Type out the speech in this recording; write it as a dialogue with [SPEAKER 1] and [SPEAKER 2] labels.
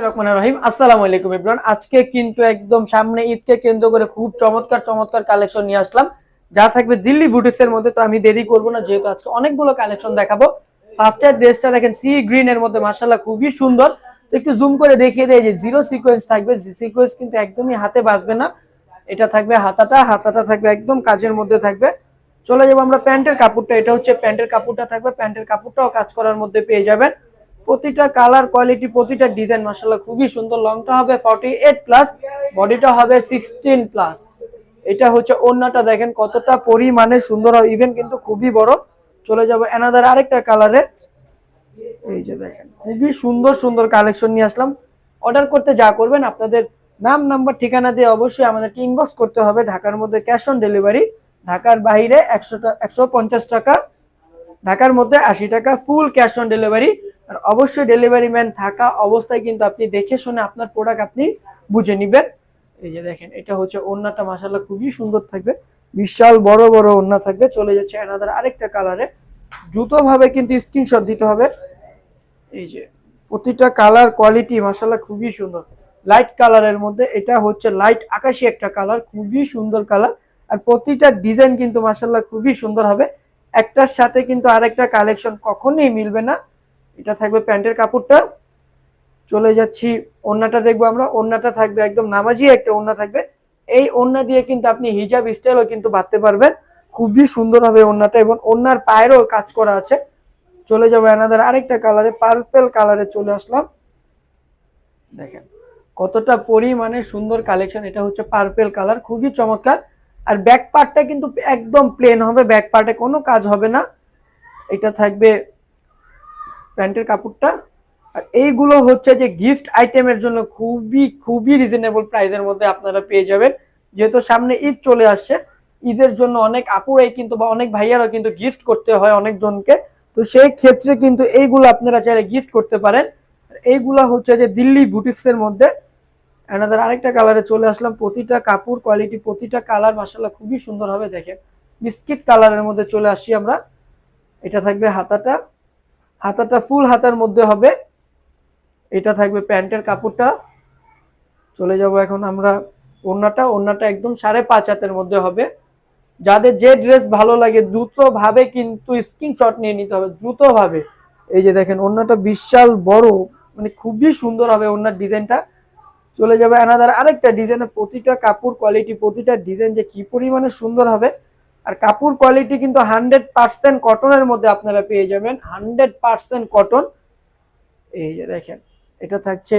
[SPEAKER 1] রহমানির রহিম। আসসালামু আলাইকুম এভরিওয়ান। আজকে কিন্তু একদম সামনে ঈদকে কেন্দ্র করে খুব চমৎকার চমৎকার কালেকশন নিয়ে আসলাম, যা থাকবে দিল্লি বুটিক্স এর মধ্যে। তো আমি দেরি করব না, যেহেতু আজকে অনেকগুলো কালেকশন দেখাবো। ফার্স্টের ড্রেসটা দেখেন সি গ্রিন এর মধ্যে, মাশাআল্লাহ খুবই সুন্দর। তো একটু জুম করে দেখিয়ে দেয় যে জিরো সিকোয়েন্স থাকবে, সিকোয়েন্স কিন্তু একদমই হাতে বাজবে না। এটা থাকবে হাতাটা, হাতাটা থাকবে একদম কাজের মধ্যে থাকবে। চলে যাবো আমরা প্যান্টের কাপড়টা। এটা হচ্ছে প্যান্টের কাপড়টা থাকবে, প্যান্টের কাপড়টাও কাজ করার মধ্যে পেয়ে যাবেন। প্রতিটা কালার কোয়ালিটি প্রতিটা ডিজাইন মাশাআল্লাহ খুবই সুন্দর। লংটা হবে 48 প্লাস, বডিটা হবে 16 প্লাস। এটা হচ্ছে ওন্নাটা, দেখেন কতটা পরিমাণে সুন্দর হয়, ইভেন কিন্তু খুবই বড়। চলে যাব অ্যানাদার আরেকটা কালারে। এই যে দেখেন খুবই সুন্দর সুন্দর কালেকশন নিয়ে আসলাম। অর্ডার করতে যা করবেন, আপনাদের নাম নাম্বার ঠিকানা দিয়ে অবশ্যই আমাদেরকে ইনবক্স করতে হবে। ঢাকার মধ্যে ক্যাশ অন ডেলিভারি, ঢাকার বাইরে 150 টাকা, ঢাকার মধ্যে 80 টাকা ফুল ক্যাশ অন ডেলিভারি। আর অবশ্যই ডেলিভারি ম্যান থাকা অবস্থায় কিন্তু আপনি দেখে শুনে আপনার প্রোডাক্ট আপনি বুঝে নেবেন। এই যে দেখেন এটা হচ্ছে ওন্নাটা, মাশাআল্লাহ খুবই সুন্দর থাকবে, বিশাল বড় বড় ওন্না থাকবে। চলে যাচ্ছে অ্যানাদার আরেকটা কালারে। দ্রুত ভাবে কিন্তু স্ক্রিনশট দিতে হবে। এই যে প্রতিটা কালার কোয়ালিটি মাশাআল্লাহ খুবই সুন্দর। লাইট কালারের মধ্যে, এটা হচ্ছে লাইট আকাশি একটা কালার, খুবই সুন্দর কালার। আর প্রতিটা ডিজাইন কিন্তু মাশাআল্লাহ খুবই সুন্দর হবে। একটার সাথে কিন্তু আরেকটা কালেকশন কখনোই মিলবে না। এটা থাকবে প্যান্টের কাপড়টা। চলে যাচ্ছি ওন্নাটা দেখবো আমরা। ওন্নাটা থাকবে একদম নামাজি একটা ওন্না থাকবে। এই ওন্না দিয়ে কিন্তু আপনি হিজাব স্টাইলও কিন্তু বাঁধতে পারবেন, খুবই সুন্দর হবে ওন্নাটা। এবং ওন্নার পায়েরও কাজ করা আছে। চলে যাবো অ্যানাদার আরেকটা কালারে, পার্পল কালারে চলে আসলাম। দেখেন কতটা পরিমাণে সুন্দর কালেকশন। এটা হচ্ছে পার্পল কালার, খুবই চমৎকার। আর ব্যাক পার্টটা কিন্তু একদম প্লেন হবে, ব্যাক পার্টে কোনো কাজ হবে না। এটা থাকবে প্যান্টের কাপড়টা। আর এইগুলো হচ্ছে যে গিফট আইটেমের জন্য খুবই খুবই রিজনেবল প্রাইসের মধ্যে আপনারা পেয়ে যাবেন। যেহেতু সামনে ঈদ চলে আসছে, ঈদের জন্য অনেক আপুরাই কিন্তু বা অনেক ভাইয়ারা কিন্তু গিফট করতে হয় অনেকজনকে। তো সেই ক্ষেত্রে কিন্তু এইগুলো আপনারা চাইলে গিফট করতে পারেন। এইগুলা হচ্ছে যে দিল্লি বুটিক্স এর মধ্যে। অ্যানাদার আরেকটা কালারে চলে আসলাম। প্রতিটা কাপড় কোয়ালিটি প্রতিটা কালার মাশাআল্লাহ খুবই সুন্দর হবে। দেখেন বিস্কিট কালারের মধ্যে চলে আসি আমরা। এটা থাকবে হাতাটা, হাতাটা ফুল হাতার মধ্যে হবে। এটা থাকবে প্যান্টের কাপড়টা। চলে যাব এখন আমরা ওন্নাটা। ওন্নাটা একদম 5.5 হাতের মধ্যে হবে। যাদের যে ড্রেস ভালো লাগে দ্রুত ভাবে কিন্তু স্ক্রিনশট নিয়ে নিতে হবে, দ্রুত ভাবে। এই যে দেখেন ওন্নাটা বিশাল বড়, মানে খুবই সুন্দর হবে ওন্নার ডিজাইনটা। চলে যাবে অ্যানাদার আরেকটা ডিজাইনে। প্রতিটা কাপড় কোয়ালিটি প্রতিটা ডিজাইন যে কি পরিমাণে সুন্দর হবে। আর কাপড় কোয়ালিটি কিন্তু 100% কটনের মধ্যে আপনারা পেয়ে যাবেন, 100% কটন। এই যে দেখেন এটা থাকছে